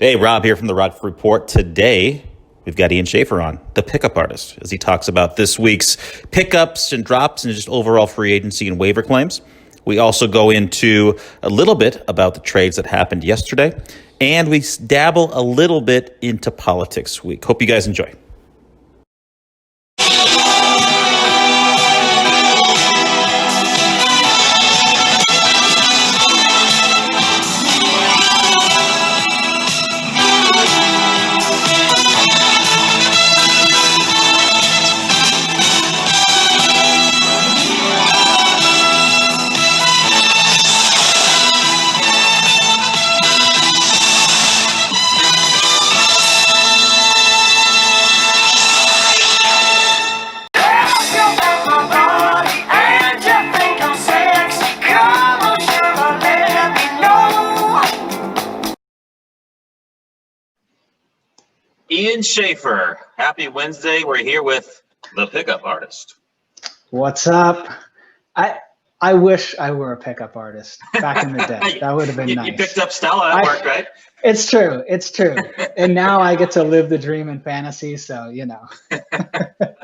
Hey, Rob here from the Rockford Report. Today, we've got Ian Schaefer on, the pickup artist, as he talks about this week's pickups and drops and just overall free agency and waiver claims. We also go into a little bit about the trades that happened yesterday, and we dabble a little bit into politics week. Hope you guys enjoy. Ian Schaefer, happy Wednesday. We're here with the pickup artist. What's up? I wish I were a pickup artist back in the day. That would have been nice. You picked up Stella. That worked, right? It's true. It's true. And now I get to live the dream in fantasy. So,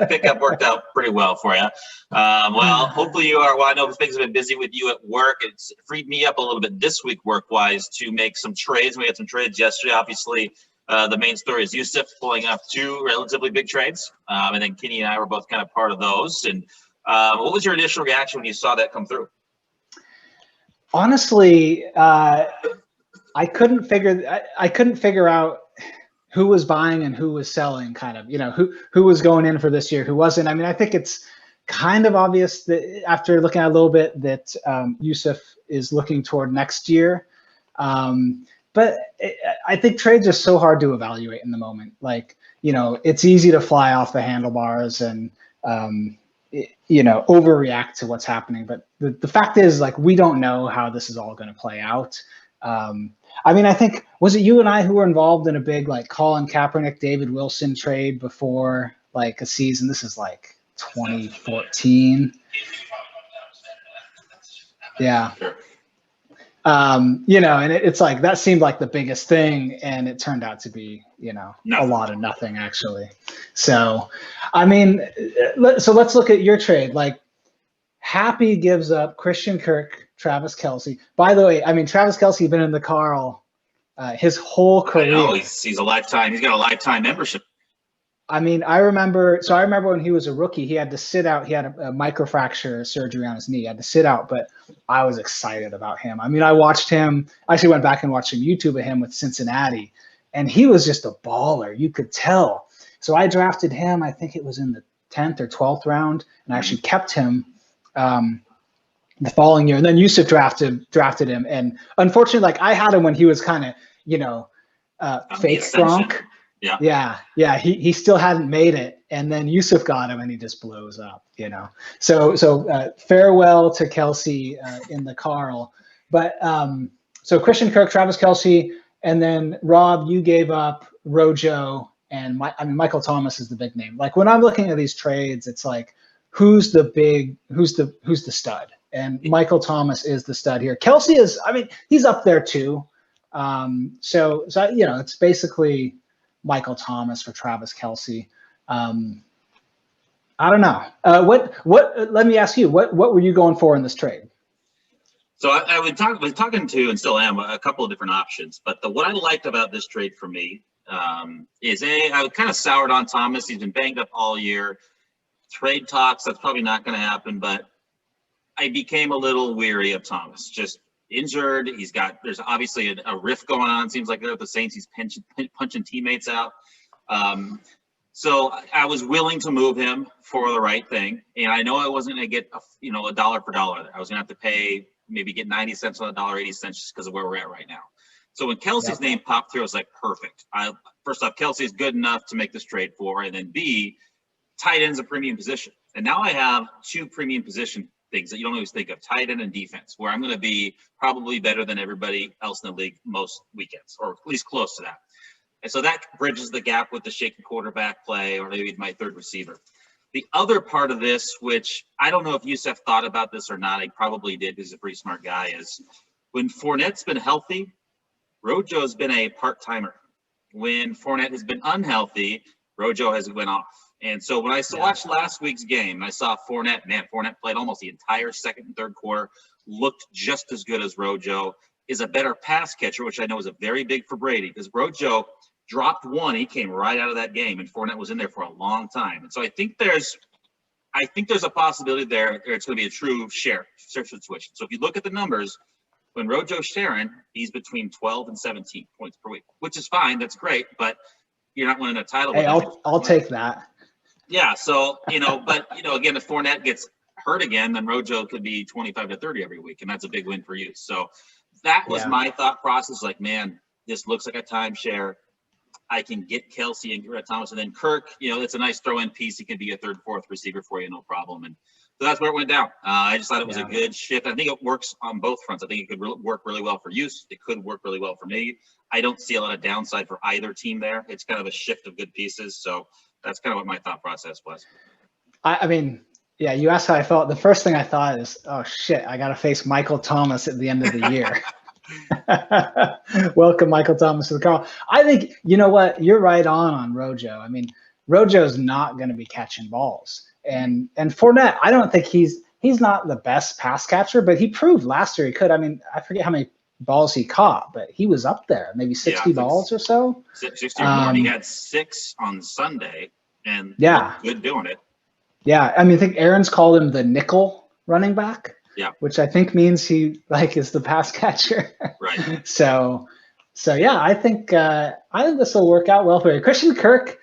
Pickup worked out pretty well for you. Well, hopefully you are. Well, I know things have been busy with you at work. It's freed me up a little bit this week work-wise to make some trades. We had some trades yesterday, obviously. The main story is Yusuf pulling off two relatively big trades. And then Kenny and I were both kind of part of those. And what was your initial reaction when you saw that come through? Honestly, I couldn't figure out who was buying and who was selling, kind of, who was going in for this year, who wasn't. I mean, I think it's kind of obvious that after looking at a little bit that Yusuf is looking toward next year. But I think trades are so hard to evaluate in the moment. Like, it's easy to fly off the handlebars and, overreact to what's happening. But the fact is, like, we don't know how this is all going to play out. I mean, I think, was it you and I who were involved in a big, like, Colin Kaepernick, David Wilson trade before, like, a season? This is like 2014. Yeah. And it's like, that seemed like the biggest thing, and it turned out to be, a lot of nothing, actually. So, I mean, so let's look at your trade. Like, Happy gives up Christian Kirk, Travis Kelce. By the way, I mean, Travis Kelce has been in the Carl his whole career. I know, he's a lifetime. He's got a lifetime membership. I mean, I remember when he was a rookie, he had to sit out. He had a microfracture surgery on his knee. He had to sit out, but I was excited about him. I mean, I watched him. I actually went back and watched some YouTube of him with Cincinnati, and he was just a baller. You could tell. So I drafted him. I think it was in the 10th or 12th round, and I actually kept him the following year. And then Yusuf drafted him, and unfortunately, like, I had him when he was kind of, fake Gronk. Yeah. He still hadn't made it, and then Yusuf got him, and he just blows up. So farewell to Kelce in the Carl. But so Christian Kirk, Travis Kelce, and then Rob, you gave up Rojo, and Michael Thomas is the big name. Like, when I'm looking at these trades, it's like, who's the stud? And Michael Thomas is the stud here. Kelce is, I mean, he's up there too. So it's basically Michael Thomas for Travis Kelce. I don't know. Let me ask you, what were you going for in this trade? So I was talking to, and still am, a couple of different options. But what I liked about this trade for me is I was kind of soured on Thomas. He's been banged up all year. Trade talks, that's probably not going to happen. But I became a little weary of Thomas. Just injured. There's obviously a rift going on. Seems like they're at the Saints. He's punching teammates out. So I was willing to move him for the right thing. And I know I wasn't going to get a dollar for dollar. I was going to have to pay, maybe get 90 cents on the dollar, 80 cents, just because of where we're at right now. So when Kelce's name popped through, I was like, perfect. First off, Kelce is good enough to make this trade for, and then B, tight end's a premium position. And now I have two premium position things that you don't always think of, tight end and defense, where I'm going to be probably better than everybody else in the league most weekends, or at least close to that. And so that bridges the gap with the shaky quarterback play, or maybe my third receiver. The other part of this, which I don't know if Yusuf thought about this or not, he probably did because he's a pretty smart guy, is when Fournette's been healthy, Rojo's been a part-timer. when Fournette has been unhealthy, Rojo has went off. And so when I watched last week's game, I saw Fournette. Man, Fournette played almost the entire second and third quarter, looked just as good as Rojo, is a better pass catcher, which I know is a very big for Brady, because Rojo dropped one. He came right out of that game, and Fournette was in there for a long time. And so I think there's a possibility there. It's going to be a true share switch. So if you look at the numbers, when Rojo's sharing, he's between 12 and 17 points per week, which is fine. That's great, but you're not winning a title. Hey, I'll take that. Yeah. So, but, again, if Fournette gets hurt again, then Rojo could be 25 to 30 every week, and that's a big win for you. So that was my thought process. Like, man, this looks like a timeshare. I can get Kelsey and Thomas, and then Kirk, it's a nice throw-in piece. He can be a third, fourth receiver for you, no problem. And so that's where it went down. I just thought it was a good shift. I think it works on both fronts. I think it could work really well for you. It could work really well for me. I don't see a lot of downside for either team there. It's kind of a shift of good pieces. So that's kind of what my thought process was. I mean, yeah, you asked how I felt. The first thing I thought is, oh, shit, I got to face Michael Thomas at the end of the year. Welcome, Michael Thomas, to the call. I think, you know what? You're right on Rojo. I mean, Rojo's not going to be catching balls. And Fournette, I don't think he's not the best pass catcher, but he proved last year he could. I mean, I forget how many balls he caught, but he was up there, maybe 60 balls or so. 60 or more. He had 6 on Sunday, and good doing it. Yeah, I mean, I think Aaron's called him the nickel running back. Yeah, which I think means he is the pass catcher. Right. So yeah, I think this will work out well for you. Christian Kirk,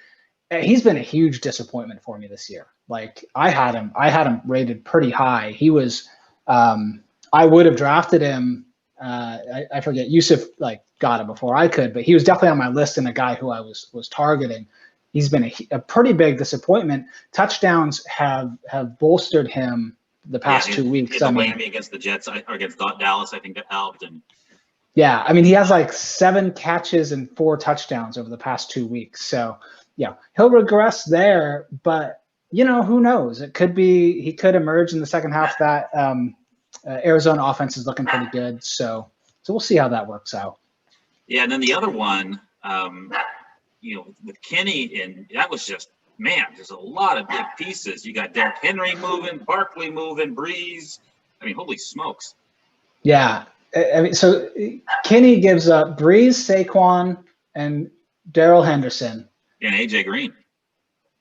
he's been a huge disappointment for me this year. Like I had him rated pretty high. He was, I would have drafted him. I forget, Yusuf got him before I could, but he was definitely on my list and a guy who I was targeting. He's been a pretty big disappointment. Touchdowns have bolstered him the past 2 weeks. The whammy against the Jets or against Dallas, I think that helped. And yeah, I mean, he has 7 catches and 4 touchdowns over the past 2 weeks. So yeah, he'll regress there, but who knows? It could be he could emerge in the second half. That Arizona offense is looking pretty good. So we'll see how that works out. Yeah, and then the other one, with Kenny, and that was just. Man, there's a lot of big pieces. You got Derrick Henry moving, Barkley moving, Breeze. I mean, holy smokes. Yeah. I mean, so Kenny gives up Breeze, Saquon, and Darrell Henderson. And A.J. Green.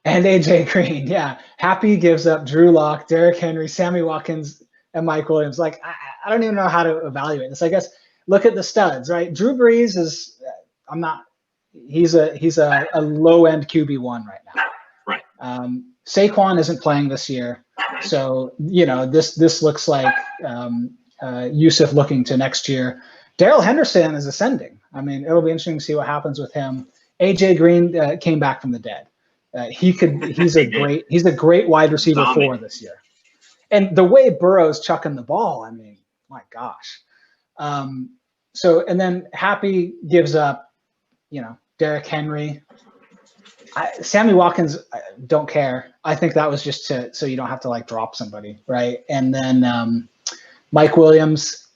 Yeah. Happy gives up Drew Lock, Derrick Henry, Sammy Watkins, and Mike Williams. I don't even know how to evaluate this. I guess look at the studs, right? Drew Brees is he's a low-end QB1 right now. Right. Saquon isn't playing this year. Right. So, this looks like Yusuf looking to next year. Darrell Henderson is ascending. I mean, it'll be interesting to see what happens with him. A.J. Green came back from the dead. He's a great wide receiver for this year. And the way Burrow's chucking the ball, I mean, my gosh. And then Happy gives up, Derrick Henry. Sammy Watkins, I don't care. I think that was just so you don't have to drop somebody, right? And then Mike Williams,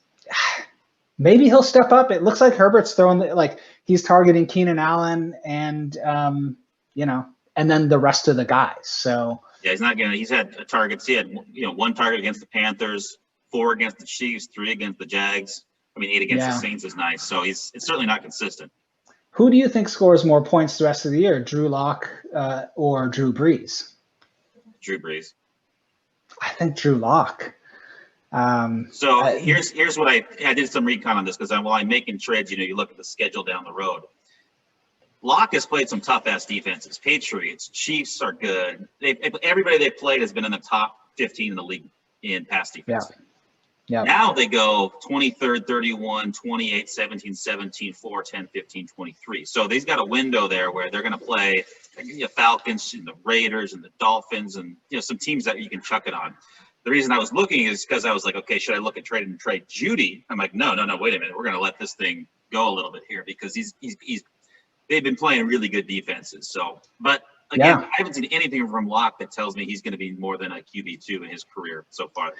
maybe he'll step up. It looks like Herbert's throwing he's targeting Keenan Allen and and then the rest of the guys. So yeah, he's had targets. He had 1 target against the Panthers, 4 against the Chiefs, 3 against the Jags. I mean, 8 against the Saints is nice. So it's certainly not consistent. Who do you think scores more points the rest of the year, Drew Lock or Drew Brees? Drew Brees. I think Drew Lock. Here's what I did some recon on this because while I'm making trades, you look at the schedule down the road. Lock has played some tough-ass defenses. Patriots, Chiefs are good. Everybody they've played has been in the top 15 in the league in pass defense. Yeah. Now they go 23rd, 31, 28, 17, 17, 4, 10, 15, 23. So they've got a window there where they're going to play the Falcons and the Raiders and the Dolphins and some teams that you can chuck it on. The reason I was looking is because I was like, okay, should I look at trade Judy? I'm like, no, wait a minute. We're going to let this thing go a little bit here because they've been playing really good defenses. So, but again, I haven't seen anything from Locke that tells me he's going to be more than a QB2 in his career so far.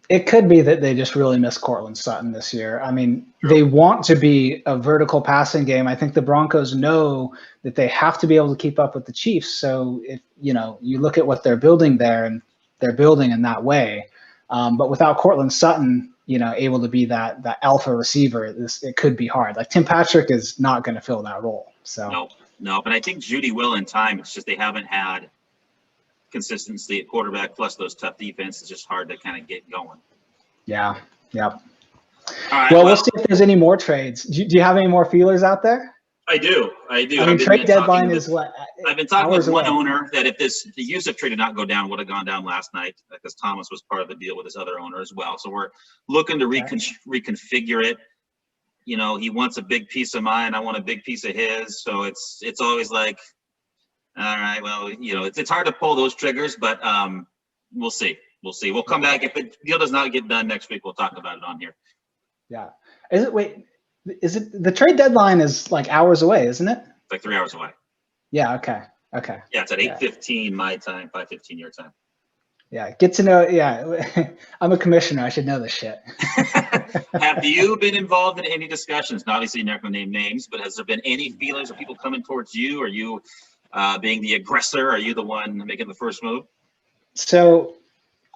It could be that they just really miss Cortland Sutton this year. I mean, they want to be a vertical passing game. I think the Broncos know that they have to be able to keep up with the Chiefs. So if you look at what they're building there, and they're building in that way. But without Cortland Sutton, able to be that alpha receiver, it could be hard. Like Tim Patrick is not going to fill that role. So no, but I think Judy will in time. It's just they haven't had consistency at quarterback, plus those tough defenses. It's just hard to kind of get going. Yeah. Yep. All right, well, we'll see if there's any more trades. Do you have any more feelers out there? I do. I mean, trade deadline is what? I've been talking with one owner that if the Yusuf trade did not go down, would have gone down last night because Thomas was part of the deal with his other owner as well. So we're looking to reconfigure it. He wants a big piece of mine. I want a big piece of his. So it's always like, all right, well, it's hard to pull those triggers, but we'll see. We'll come back. If the deal does not get done next week, we'll talk about it on here. Yeah. Is it the trade deadline is like hours away, isn't it? It's like 3 hours away. Yeah. Okay. Yeah, it's at 8:15 my time, 5:15 your time. Yeah, get to know. Yeah, I'm a commissioner. I should know this shit. Have you been involved in any discussions? Now, obviously, you're not going to name names, but has there been any feelings of people coming towards you? Are you being the aggressor? Are you the one making the first move? So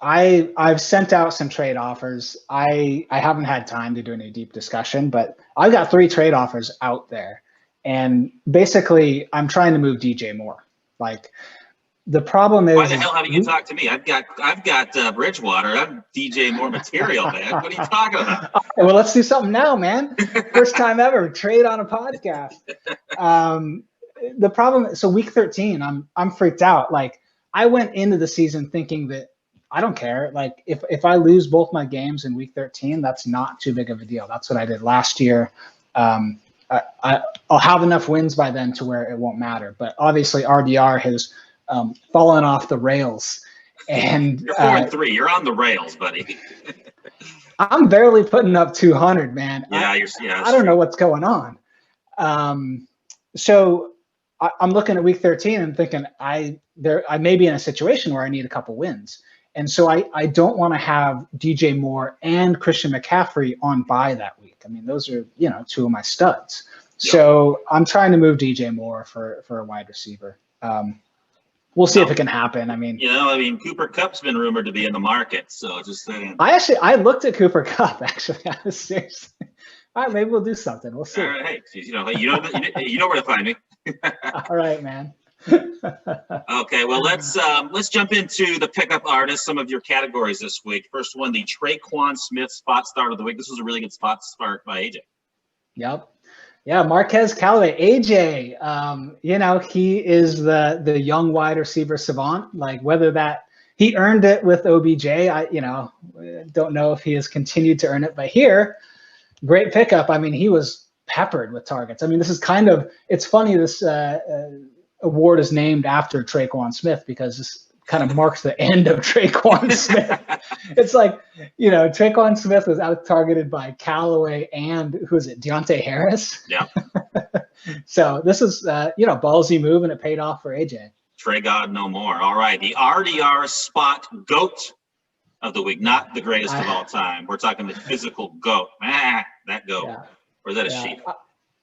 I've sent out some trade offers. I haven't had time to do any deep discussion, but I've got 3 trade offers out there. And basically, I'm trying to move DJ Moore. Like, the problem is, why the hell haven't you talked to me? I've got Bridgewater. I'm DJ Moore material, man. What are you talking about? Well, let's do something now, man. First time ever, trade on a podcast. The problem, so week 13, I'm freaked out. Like, I went into the season thinking that I don't care. Like, if I lose both my games in week 13, that's not too big of a deal. That's what I did last year. I'll have enough wins by then to where it won't matter. But obviously, RDR has fallen off the rails. And you're 4-3. You're on the rails, buddy. I'm barely putting up 200, man. Yeah, I don't know what's going on. So I'm looking at week 13 and thinking I may be in a situation where I need a couple wins. And so I don't want to have DJ Moore and Christian McCaffrey on bye that week. I mean, those are, 2 of my studs. Yep. So I'm trying to move DJ Moore for a wide receiver. We'll see if it can happen. I mean, Cooper Kupp's been rumored to be in the market. So just saying. I looked at Cooper Kupp, actually. I was serious. All right, maybe we'll do something. We'll see. All right. You know where to find me. All right, man. Okay, well, let's jump into the pickup artists, some of your categories this week. First one, the Traquan Smith spot start of the week. This was a really good spot start by AJ. Yep. Yeah, Marquez Callaway. AJ, he is the young wide receiver savant. Like, whether that he earned it with OBJ, I don't know if he has continued to earn it, but here, great pickup. I mean, he was peppered with targets. I mean, this is it's funny, this award is named after Traquan Smith because this kind of marks the end of Traquan Smith. It's like, Traquan Smith was out targeted by Callaway and who is it? Deontay Harris. Yeah. So this is, ballsy move, and it paid off for AJ. Trey God no more. All right. The RDR spot GOAT of the week, not the greatest of all time. We're talking the physical GOAT. That GOAT. Yeah. Or is that a sheep?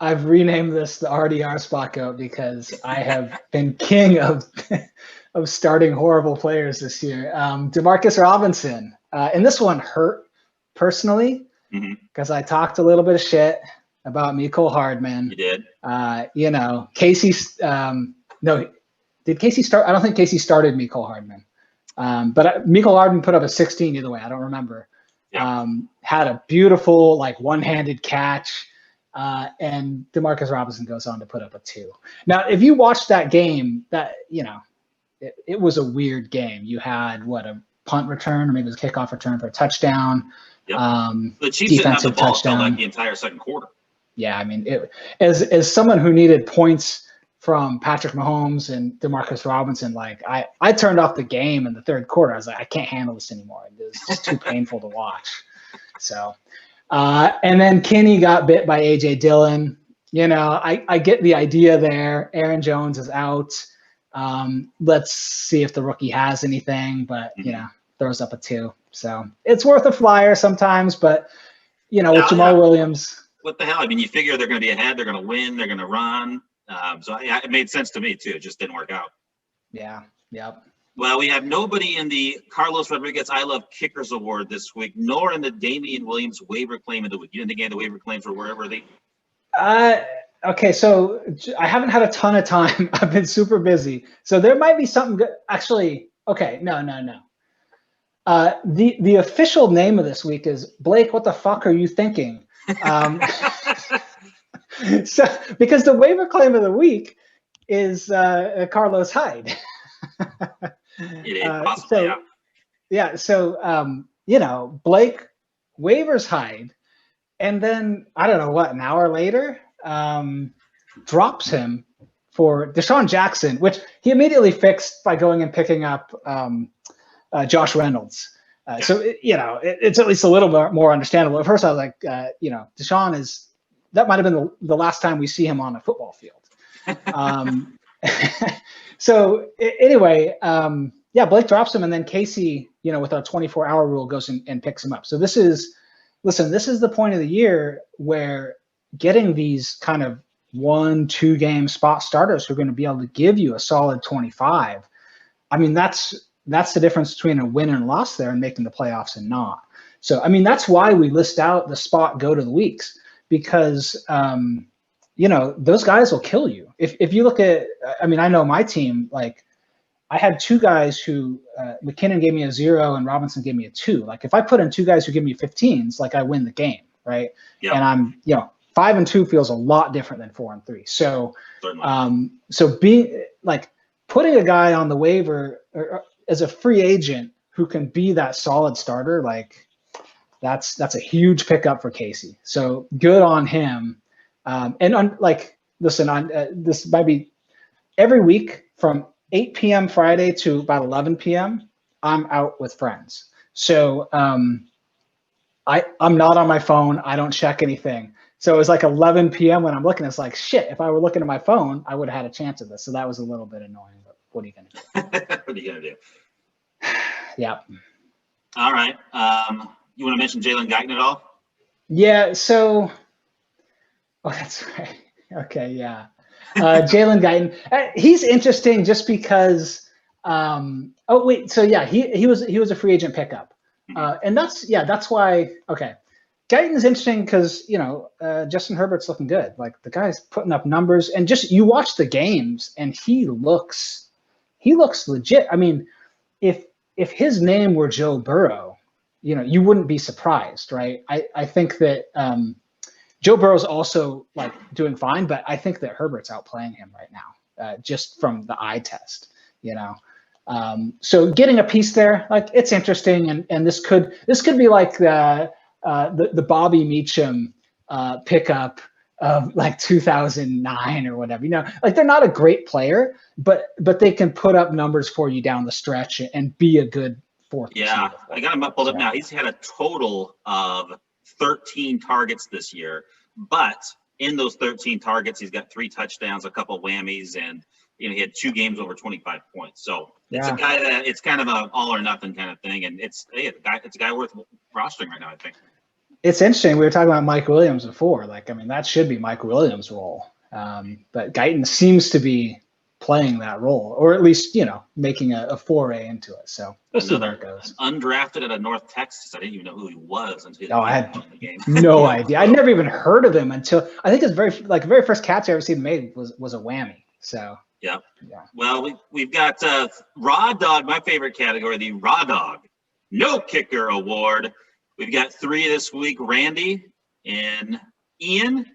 I've renamed this the RDR spot GOAT because I have been king of starting horrible players this year. Demarcus Robinson. And this one hurt personally because I talked a little bit of shit about Mecole Hardman. You did? Casey, no, did Casey start? I don't think Casey started Mecole Hardman. But Mecole Hardman put up a 16 either way. I don't remember. Yeah. Had a beautiful, one-handed catch. And Demarcus Robinson goes on to put up a 2. Now, if you watch that game, it was a weird game. You had a punt return, or maybe it was a kickoff return for a touchdown. Yep. The Chiefs didn't have the ball touchdown the entire second quarter. Yeah, I mean, as someone who needed points from Patrick Mahomes and Demarcus Robinson, I turned off the game in the third quarter. I was like, I can't handle this anymore. It was just too painful to watch. So. And then Kenny got bit by AJ Dillon. I get the idea there. Aaron Jones is out. Let's see if the rookie has anything. But, throws up a 2. So it's worth a flyer sometimes, but with Jamal Williams. What the hell? I mean, you figure they're going to be ahead, they're going to win, they're going to run. It made sense to me too. It just didn't work out. Yeah. Yep. Well, we have nobody in the Carlos Rodriguez I Love Kickers Award this week, nor in the Damian Williams waiver claim of the week. You didn't think any of the waiver claims were worthy? Okay, so I haven't had a ton of time. I've been super busy. So there might be something good. Actually, okay, no. The official name of this week is Blake, what the fuck are you thinking? So because the waiver claim of the week is Carlos Hyde. Possibly, yeah. So Blake waivers Hyde, and then I don't know what, an hour later, drops him for Deshaun Jackson, which he immediately fixed by going and picking up Josh Reynolds. So it's at least a little more understandable. At first, I was like, Deshaun that might have been the last time we see him on a football field. So anyway, Blake drops him, and then Casey, with our 24-hour rule, goes and picks him up. So this is the point of the year where getting these kind of 1-2 game spot starters who are going to be able to give you a solid 25. I mean, that's the difference between a win and a loss there and making the playoffs and not. So, I mean, that's why we list out the spot go to the weeks, because, those guys will kill you. If you look at, I mean, I know my team, like I had 2 guys who McKinnon gave me a 0 and Robinson gave me a 2. Like if I put in 2 guys who give me 15s, like I win the game. Right. Yep. And I'm, 5-2 feels a lot different than 4-3. So, so being like putting a guy on the waiver or as a free agent who can be that solid starter, like that's a huge pickup for Casey. So good on him. This might be every week from 8 p.m. Friday to about 11 p.m. I'm out with friends. So I'm not on my phone. I don't check anything. So it was like 11 p.m. when I'm looking. It's like, shit, if I were looking at my phone, I would have had a chance at this. So that was a little bit annoying. But what are you going to do? What are you going to do? Yeah. All right. You want to mention Jalen Guyton at all? Yeah. So, that's right. Okay. Yeah. Jalen Guyton. He's interesting just because. So yeah, he was a free agent pickup, and that's why. Okay. Guyton's interesting because Justin Herbert's looking good. Like the guy's putting up numbers, and just you watch the games, and he looks legit. I mean, if his name were Joe Burrow, you wouldn't be surprised, right? I think that Joe Burrow's also like doing fine, but I think that Herbert's outplaying him right now, just from the eye test, So getting a piece there, like it's interesting, and this could be like the Bobby Meacham pickup of like 2009 or whatever. Like they're not a great player, but they can put up numbers for you down the stretch and be a good fourth. Yeah, I got him pulled up now. He's had a total of 13 targets this year, but in those 13 targets, he's got 3 touchdowns, a couple whammies, and he had 2 games over 25 points. So it's a guy that it's kind of an all or nothing kind of thing, and it's a guy worth rostering right now, I think. It's interesting. We were talking about Mike Williams before. Like, I mean, that should be Mike Williams' role, but Guyton seems to be playing that role, or at least making a foray into it. So we'll see where it goes. Undrafted out of North Texas. I didn't even know who he was until I had no idea. I'd never even heard of him until I think his very first catch I ever seen made was a whammy. So yeah. Well, we've got Raw Dog, my favorite category, the Raw Dog No Kicker Award. We've got 3 this week: Randy and Ian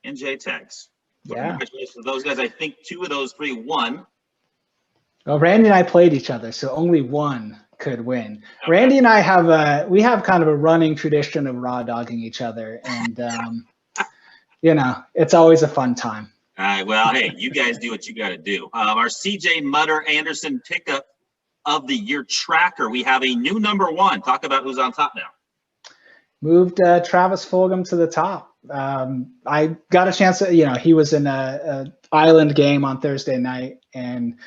and J-Tex. Yeah. Congratulations to those guys. I think 2 of those 3 won. Well, Randy and I played each other, so only one could win. Okay. Randy and I have kind of a running tradition of raw dogging each other, and it's always a fun time. All right. Well, hey, you guys do what you got to do. Our CJ Mutter Anderson pickup of the year tracker. We have a new number 1. Talk about who's on top now. Moved Travis Fulgham to the top. I got a chance to, he was in a island game on Thursday night, and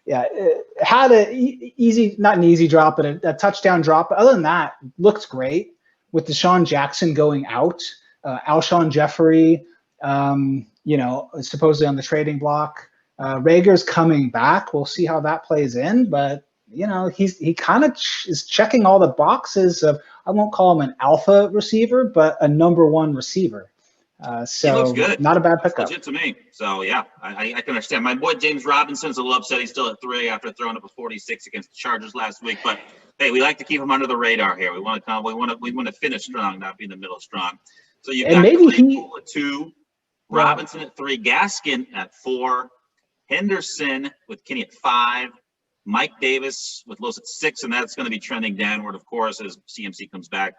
Yeah, it had a easy, not an easy drop, but a touchdown drop. But other than that, looked great with Deshaun Jackson going out, Alshon Jeffrey, supposedly on the trading block. Rager's coming back. We'll see how that plays in, but he kind of is checking all the boxes of, I won't call him an alpha receiver, but a number one receiver. He looks good. Not a bad pickup. Legit to me. So yeah, I can understand. My boy James Robinson's a little upset. He's still at 3 after throwing up a 46 against the Chargers last week. But hey, we like to keep him under the radar here. We want to finish strong, not be in the middle strong. So you've got Claypool at 2, Robinson at 3, Gaskin at 4, Henderson with Kenny at 5, Mike Davis with Los at 6, and that's going to be trending downward, of course, as CMC comes back.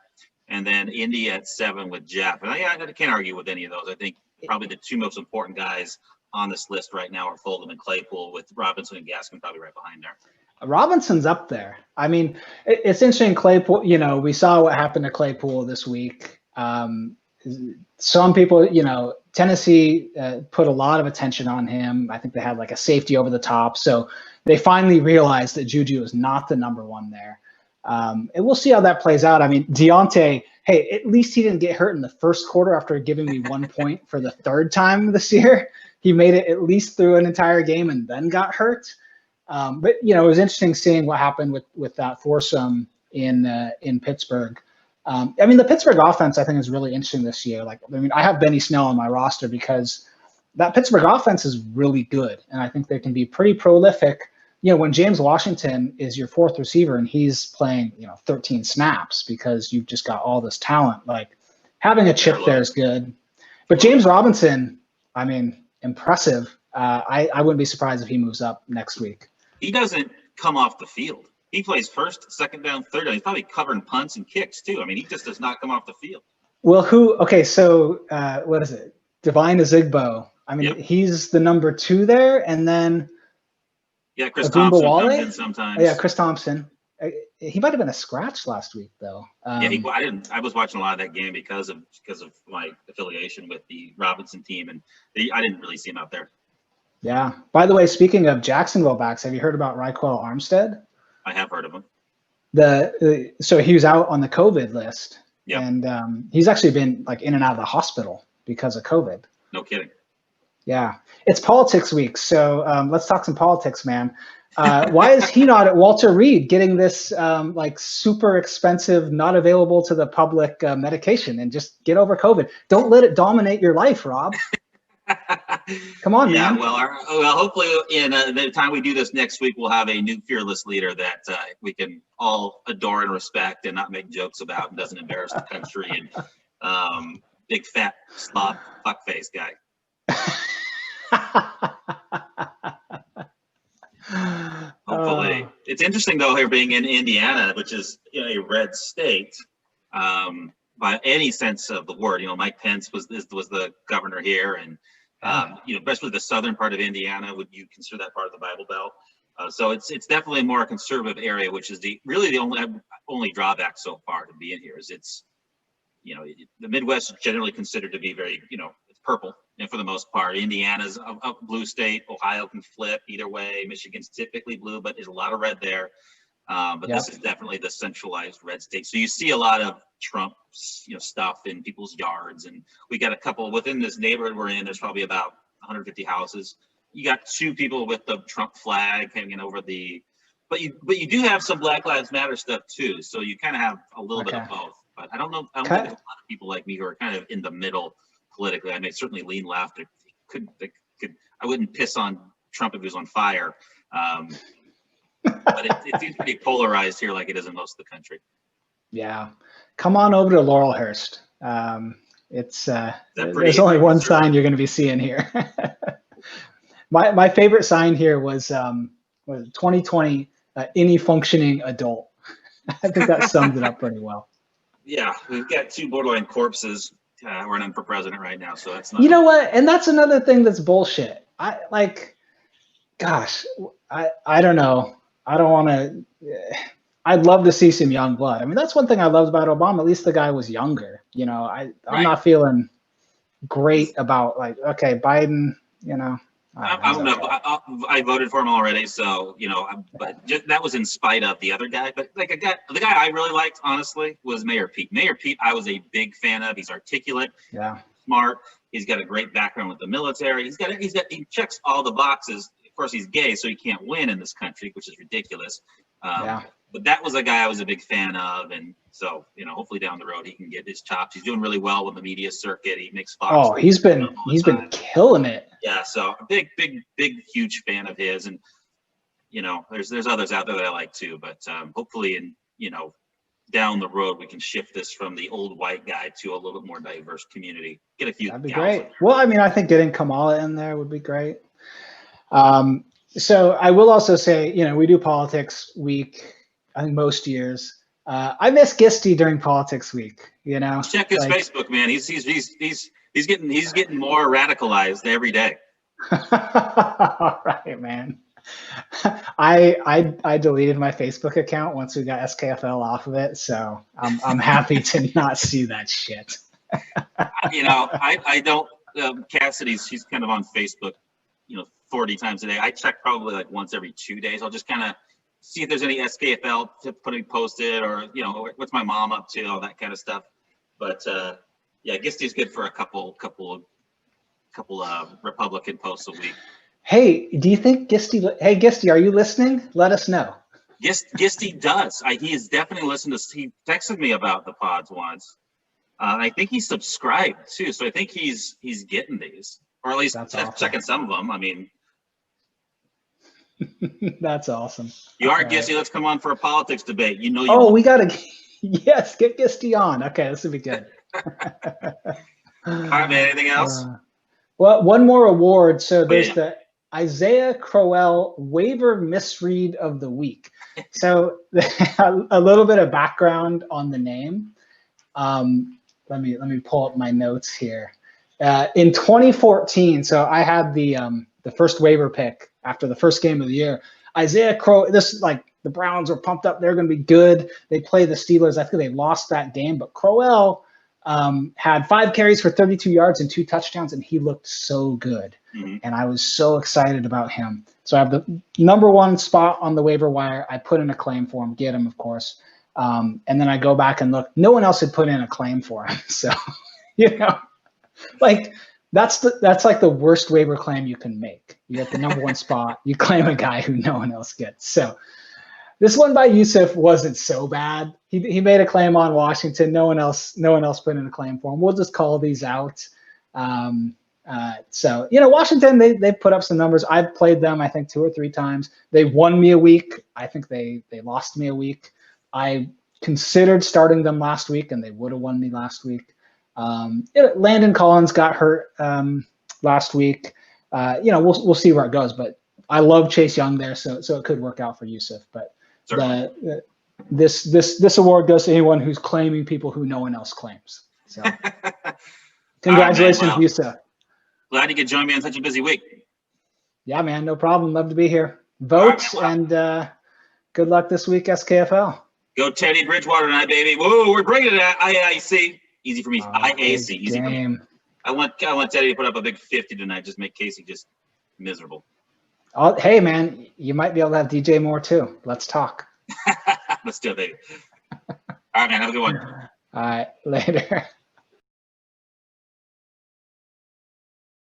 And then Indy at 7 with Jeff. And I can't argue with any of those. I think probably the 2 most important guys on this list right now are Fulgham and Claypool, with Robinson and Gaskin probably right behind there. Robinson's up there. I mean, it's interesting. Claypool, we saw what happened to Claypool this week. Some people, Tennessee put a lot of attention on him. I think they had like a safety over the top. So they finally realized that Juju is not the number 1 there. And we'll see how that plays out. I mean, Deontay, hey, at least he didn't get hurt in the first quarter after giving me 1 point for the 3rd time this year. He made it at least through an entire game and then got hurt. But it was interesting seeing what happened with that foursome in Pittsburgh. The Pittsburgh offense, I think, is really interesting this year. I have Benny Snell on my roster because that Pittsburgh offense is really good, and I think they can be pretty prolific. When James Washington is your 4th receiver and he's playing, 13 snaps because you've just got all this talent, like having a chip there is good. But James Robinson, impressive. I wouldn't be surprised if he moves up next week. He doesn't come off the field. He plays 1st, 2nd down, 3rd down. He's probably covering punts and kicks too. He just does not come off the field. Well, so what is it? Divine Ezigbo. Yep. He's the number 2 there, and then Chris Thompson comes in sometimes. Yeah, Chris Thompson. He might have been a scratch last week, though. I was watching a lot of that game because of my affiliation with the Robinson team, and I didn't really see him out there. Yeah. By the way, speaking of Jacksonville backs, have you heard about Raquel Armstead? I have heard of him. So he was out on the COVID list, yep. And he's actually been in and out of the hospital because of COVID. No kidding. Yeah, it's politics week, so let's talk some politics, man. Why is he not at Walter Reed getting this super expensive, not available to the public medication, and just get over COVID? Don't let it dominate your life, Rob. Come on, man. Well, hopefully in the time we do this next week, we'll have a new fearless leader that we can all adore and respect and not make jokes about and doesn't embarrass the country and big fat slob fuckface guy. Hopefully. It's interesting though here being in Indiana, which is a red state by any sense of the word. Mike Pence was the governor here, and especially the southern part of Indiana. Would you consider that part of the Bible Belt? So it's definitely a more conservative area, which is the only drawback so far to be in here is it's the Midwest is generally considered to be very it's purple. And for the most part, Indiana's a blue state. Ohio can flip either way. Michigan's typically blue, but there's a lot of red there. But yep. This is definitely the centralized red state. So you see a lot of Trump, stuff in people's yards. And we got a couple within this neighborhood we're in. There's probably about 150 houses. You got 2 people with the Trump flag hanging over the. But you do have some Black Lives Matter stuff too. So you kind of have a little bit of both. But I don't think there's a lot of people like me who are kind of in the middle. Politically, I may certainly lean left. It could. I wouldn't piss on Trump if he was on fire, but it seems pretty polarized here, like it is in most of the country. Yeah, come on over to Laurelhurst. There's only one sign you're going to be seeing here. my favorite sign here was 2020 any functioning adult. I think that sums it up pretty well. Yeah, we've got 2 borderline corpses. Running for president right now, so that's not. You know what? And that's another thing that's bullshit. I don't know. I don't want to. I'd love to see some young blood. That's one thing I loved about Obama. At least the guy was younger. I'm not feeling great about okay, Biden. I don't know. I voted for him already, so but just, that was in spite of the other guy. But like the guy I really liked, honestly, was Mayor Pete. Mayor Pete, I was a big fan of. He's articulate, smart. He's got a great background with the military. He checks all the boxes. Of course, he's gay, so he can't win in this country, which is ridiculous. But that was a guy I was a big fan of, and so hopefully down the road he can get his chops. He's doing really well with the media circuit. He makes Fox. Oh, he's been killing it. Yeah, so a big, huge fan of his, and there's others out there that I like too. But hopefully, down the road we can shift this from the old white guy to a little bit more diverse community. Get a few. That'd be great. Well, I mean, I think getting Kamala in there would be great. So I will also say, we do politics week. I think most years. I miss Gisty during politics week. Check his Facebook, man. He's getting more radicalized every day. All right, man. I deleted my Facebook account once we got SKFL off of it, so I'm happy to not see that shit. I don't. Cassidy, she's kind of on Facebook, 40 times a day. I check probably like once every 2 days. I'll just kind of see if there's any SKFL putting posted, or what's my mom up to, all that kind of stuff. But yeah, Gisty's good for a couple Republican posts a week. Hey, do you think Gisty? Hey, Gisty, are you listening? Let us know. Gisty does. He is definitely listened to. He texted me about the pods once. I think he's subscribed too, so I think he's getting these, or at least checking some of them. I mean. That's awesome. You are Gisty. Let's come on for a politics debate. We gotta. Yes, get Gisty on. Okay, this would be good. All right, man. Anything else? Well, one more award. So there's the Isaiah Crowell Waiver Misread of the Week. So a little bit of background on the name. Let me pull up my notes here. In 2014, so I had the first waiver pick after the first game of the year. Isaiah Crowell, this is like the Browns were pumped up. They're going to be good. They play the Steelers. I think they lost that game, but Crowell had 5 carries for 32 yards and 2 touchdowns, and he looked so good. And I was so excited about him. So I have the #1 spot on the waiver wire. I put in a claim for him, get him, of course. And then I go back and look. No one else had put in a claim for him. So, like that's like the worst waiver claim you can make. You get the #1 spot. You claim a guy who no one else gets. So this one by Yusuf wasn't so bad. He made a claim on Washington. No one else put in a claim for him. We'll just call these out. So Washington, they put up some numbers. I've played them I think 2 or 3 times. They won me a week. I think they lost me a week. I considered starting them last week, and they would have won me last week. Landon Collins got hurt last week. We'll see where it goes, but I love Chase Young there, so it could work out for Yusuf. But this award goes to anyone who's claiming people who no one else claims. So congratulations, right, Yusuf. Glad you could join me on such a busy week. Yeah, man, no problem. Love to be here. Vote and good luck this week, SKFL. Go Teddy Bridgewater tonight, baby. Whoa, we're bringing it at IAC. Easy for me. IAC. Easy for me. I want Teddy to put up a big 50 tonight. Just make Casey just miserable. Hey, man, you might be able to have DJ Moore too. Let's talk. Let's do it, baby. All right, man. Have a good one. All right, later.